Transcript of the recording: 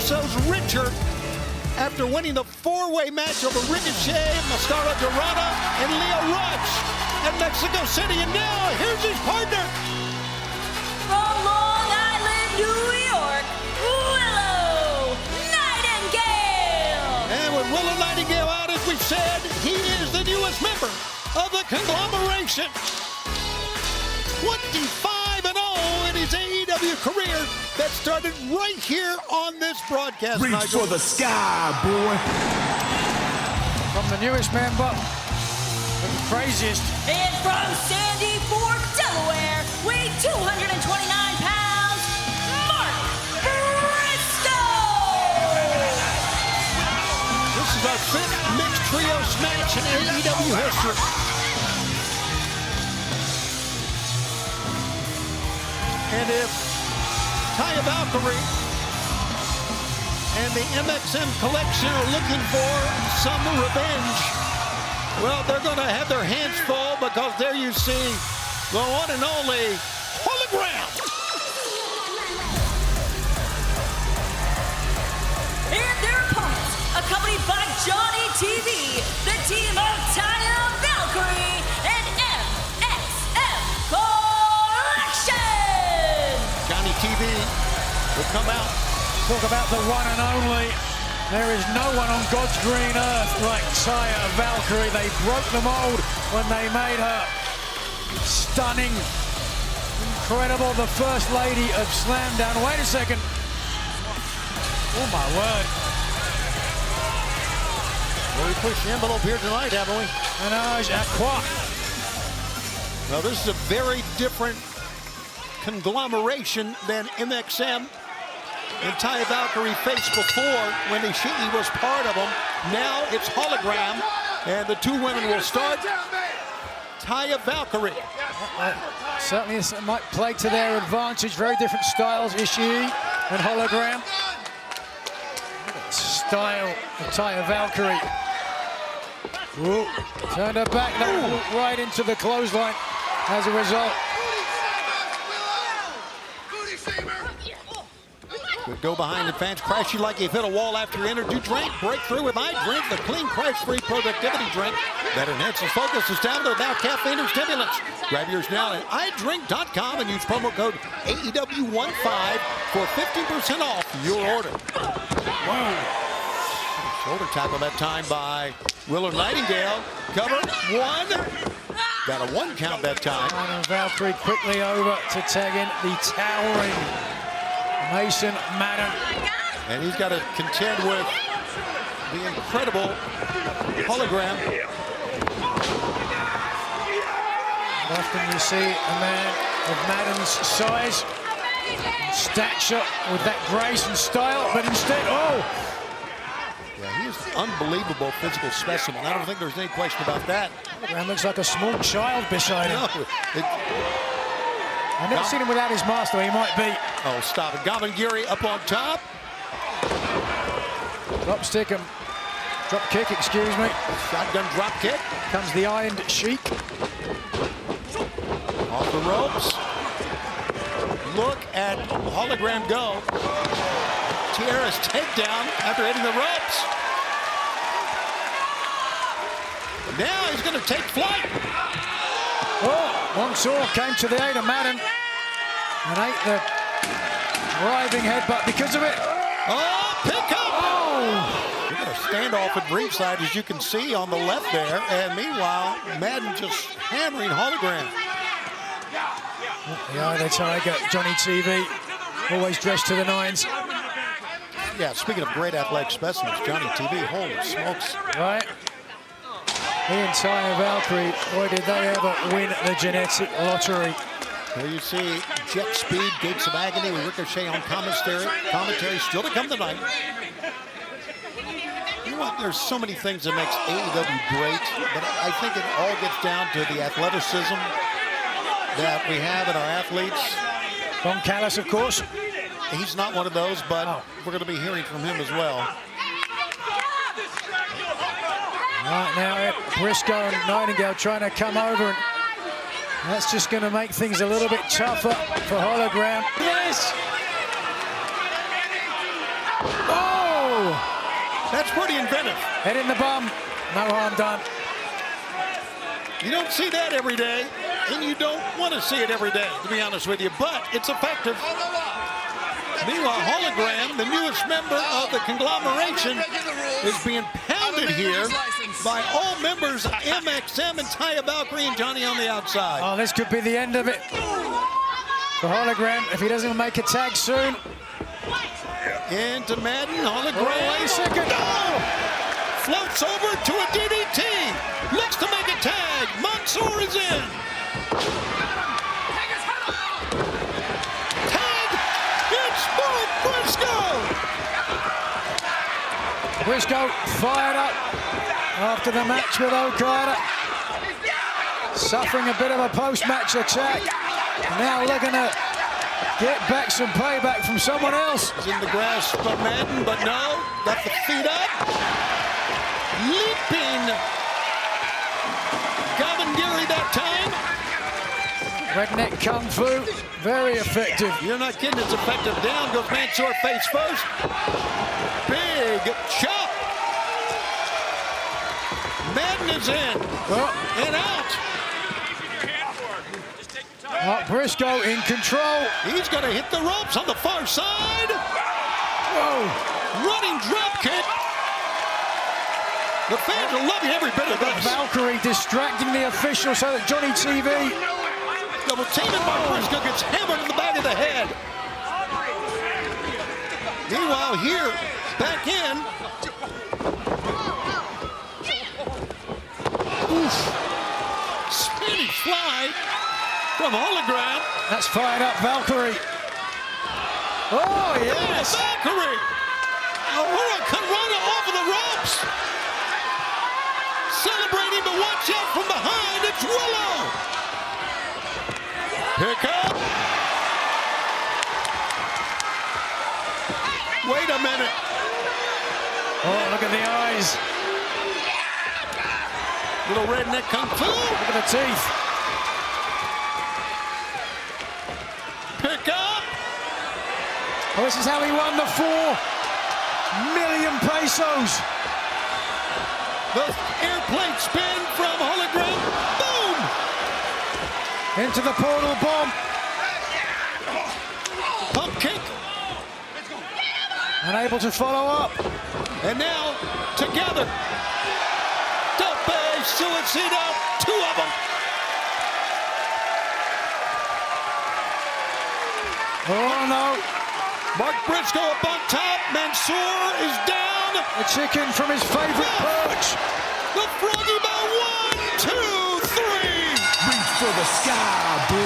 Usos richer after winning the four-way match over Ricochet, Mascara Dorada, and Leo Rush at Mexico City. And now, here's his partner. From Long Island, New York, Willow Nightingale. And with Willow Nightingale out, as we've said, he is the newest member of the conglomeration. 25-0 in his AEW career that started right here on this broadcast. Reach for the sky, boy. From the newest member, the craziest. And from Sandy Ford, Delaware, weighing 229 pounds, Mark Briscoe. This is our fifth mixed trios match in AEW history. And if Taya Valkyrie and the MxM Collection are looking for some revenge, well, they're going to have their hands full, because there you see the one and only Hologram. And their opponents, accompanied by Johnny TV, the team of Taya Valkyrie and MxM Collection. Johnny TV will come out. Talk about the one and only. There is no one on God's green earth like Taya Valkyrie. They broke the mold when they made her stunning, incredible, the first lady of Slamdown. Wait a second. Oh my word. Well, we pushed the envelope here tonight, haven't we? Menage à trois. Well, this is a very different conglomeration than MxM and Taya Valkyrie faced before when Ishii was part of them. Now it's Hologram, and the two women will start. Taya Valkyrie. Certainly it might play to their advantage. Very different styles, Ishii and Hologram. Style of Taya Valkyrie. Ooh, turned her back, right into the clothesline as a result. Would go behind the fence, crash you like you've hit a wall after you entered. You drink, breakthrough with iDrink, the clean, crash-free productivity drink that enhances focus and stamina without caffeine or stimulants. Grab yours now at iDrink.com and use promo code AEW15 for 15% off your order. Whoa. Shoulder tackle that time by Willow Nightingale. Cover, one. Got a one count that time. And Valkyrie quickly over to tag in the towering Mason Madden. And he's got to contend with the incredible Hologram. Often you see a man of Madden's size, and stature, with that grace and style, but instead, oh! Yeah, he is an unbelievable physical specimen. I don't think there's any question about that. Hologram looks like a small child beside him. No, I've never seen him without his mask, though. He might be. Oh, stop it. Giri up on top. Drop stick and drop kick, excuse me. Shotgun drop kick. Comes the Ironed Sheik. Off the ropes. Look at Hologram go. Tierra's takedown after hitting the ropes. Now he's going to take flight. Oh, Montour came to the aid of Madden and ate the driving headbutt because of it. Oh, pick up! Oh! We've got a standoff at ringside, as you can see on the left there. And meanwhile, Madden just hammering Hologram. The Eye of the Tiger, Johnny TV, always dressed to the nines. Yeah, speaking of great athletic specimens, Johnny TV, holy smokes. Right. He and Taya Valkyrie, boy, did they ever win the genetic lottery. Here you see Jet Speed, Gates of Agony with Ricochet on commentary still to come tonight. You know what? There's so many things that makes AEW great, but I think it all gets down to the athleticism that we have in our athletes. Don Callis, of course. He's not one of those, but we're going to be hearing from him as well. Right now, Briscoe and Nightingale trying to come over, and that's just going to make things a little bit tougher for Hologram. Yes! Oh! That's pretty inventive. Head in the bum. No harm done. You don't see that every day, and you don't want to see it every day, to be honest with you, but it's effective. Meanwhile, Hologram, the newest member of the conglomeration, is being pounded here by all members of MxM and Taya Valkyrie and Johnny on the outside. Oh, this could be the end of it for Hologram if he doesn't make a tag soon. Into Madden, Hologram. Wait a second. No! Floats over to a DDT. Looks to make a tag. Mansoor is in. Tag. It's Mark Briscoe. Briscoe fired up after the match with Okada. Suffering a bit of a post-match attack. Now looking to get back some payback from someone else. He's in the grasp of Madden, but no. Got the feet up. Leaping. Valkyrie that time. Redneck Kung Fu, very effective. You're not kidding, it's effective. Down goes Mansoor face first. Big chop. Madden is in. And out. Briscoe in control. He's going to hit the ropes on the far side. Whoa. Running drop kick. The fans are loving every bit of this. Valkyrie distracting the official so that Johnny TV. Double teaming by Briscoe gets hammered in the back of the head. Meanwhile, here, back in. Oof. Spinning fly from Hologram. That's fired up Valkyrie. Oh, yes. Valkyrie. Aurora Conrada off of the ropes. Celebrating, but watch out from behind. It's Willow. Pick up. Wait a minute. Oh, look at the eyes. Little redneck kung fu. Look at the teeth. Pick up. Oh, this is how he won the 4 million pesos. The airplane spin from Hologram. Boom! Into the portal bomb. Pump kick. Unable to follow up. And now, together. Tope Suicida. 2 of them. Oh, no. Mark Briscoe up on top. Mansoor is down. The chicken from his favorite perch. The froggy by 1, 2, 3. Reach for the sky, boy.